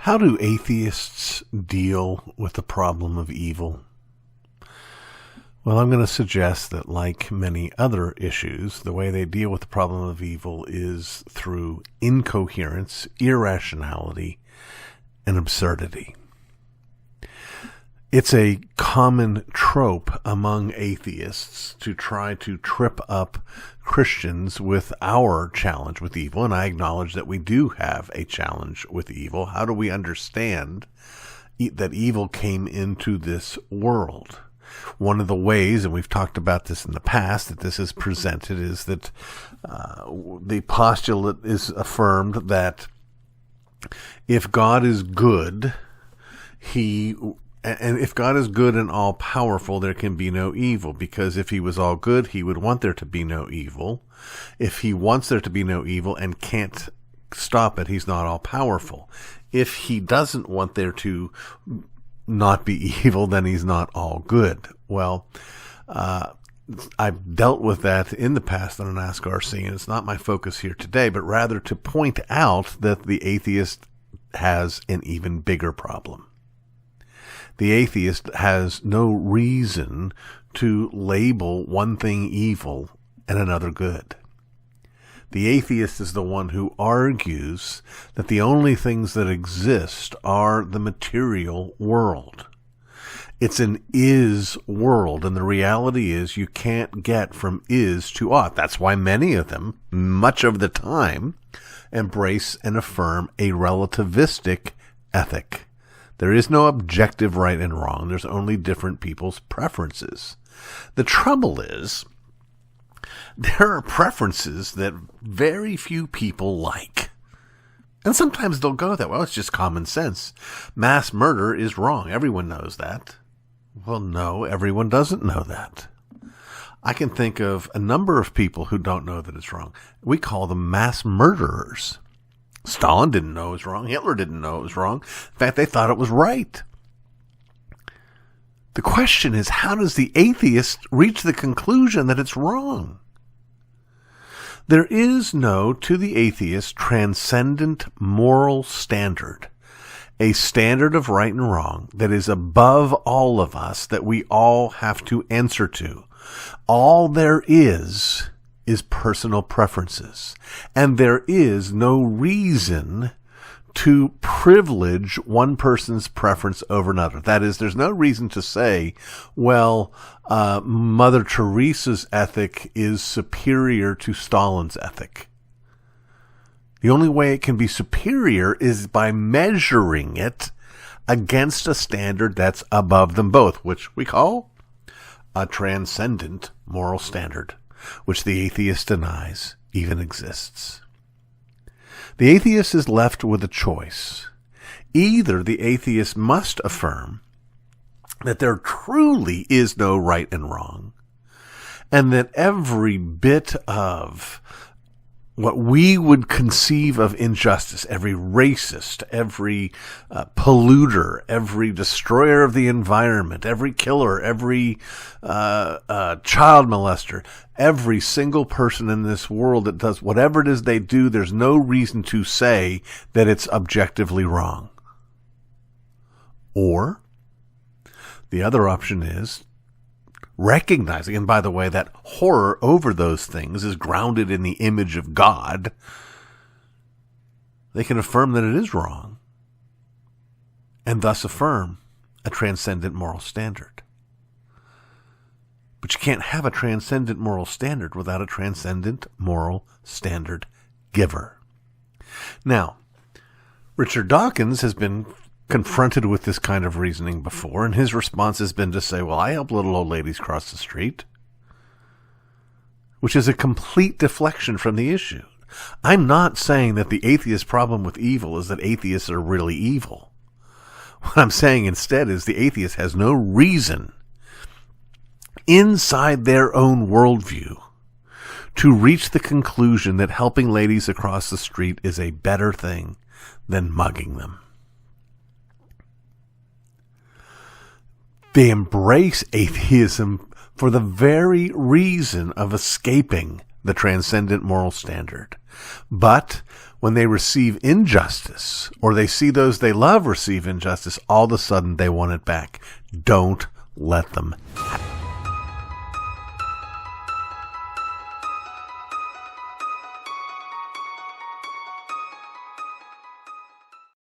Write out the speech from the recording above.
How do atheists deal with the problem of evil? Well, I'm going to suggest that, like many other issues, the way they deal with the problem of evil is through incoherence, irrationality, and absurdity. It's a common trope among atheists to try to trip up Christians with our challenge with evil, and I acknowledge that we do have a challenge with evil. How do we understand that evil came into this world? One of the ways, and we've talked about this in the past, that this is presented is that the postulate is affirmed that if God is good, and if God is good and all-powerful, there can be no evil, because if he was all good, he would want there to be no evil. If he wants there to be no evil and can't stop it, he's not all-powerful. If he doesn't want there to not be evil, then he's not all good. Well, I've dealt with that in the past on an Ask RC, and it's not my focus here today, but rather to point out that the atheist has an even bigger problem. The atheist has no reason to label one thing evil and another good. The atheist is the one who argues that the only things that exist are the material world. It's an is world, and the reality is you can't get from is to ought. That's why many of them, much of the time, embrace and affirm a relativistic ethic. There is no objective right and wrong. There's only different people's preferences. The trouble is, there are preferences that very few people like. And sometimes they'll go that, well, it's just common sense. Mass murder is wrong. Everyone knows that. Well, no, everyone doesn't know that. I can think of a number of people who don't know that it's wrong. We call them mass murderers. Stalin didn't know it was wrong. Hitler didn't know it was wrong. In fact, they thought it was right. The question is, how does the atheist reach the conclusion that it's wrong? There is no, to the atheist, transcendent moral standard, a standard of right and wrong that is above all of us, that we all have to answer to. All there is personal preferences, and there is no reason to privilege one person's preference over another. That is, there's no reason to say, well, Mother Teresa's ethic is superior to Stalin's ethic. The only way it can be superior is by measuring it against a standard that's above them both, which we call a transcendent moral standard, which the atheist denies even exists. The atheist is left with a choice. Either the atheist must affirm that there truly is no right and wrong, and that every bit of what we would conceive of injustice, every racist, every polluter, every destroyer of the environment, every killer, every child molester, every single person in this world that does whatever it is they do, there's no reason to say that it's objectively wrong. Or the other option is recognizing, and by the way, that horror over those things is grounded in the image of God. They can affirm that it is wrong, and thus affirm a transcendent moral standard. But you can't have a transcendent moral standard without a transcendent moral standard giver. Now, Richard Dawkins has been confronted with this kind of reasoning before, and his response has been to say, well, I help little old ladies cross the street, which is a complete deflection from the issue. I'm not saying that the atheist problem with evil is that atheists are really evil. What I'm saying instead is the atheist has no reason inside their own worldview to reach the conclusion that helping ladies across the street is a better thing than mugging them. They embrace atheism for the very reason of escaping the transcendent moral standard. But when they receive injustice, or they see those they love receive injustice, all of a sudden they want it back. Don't let them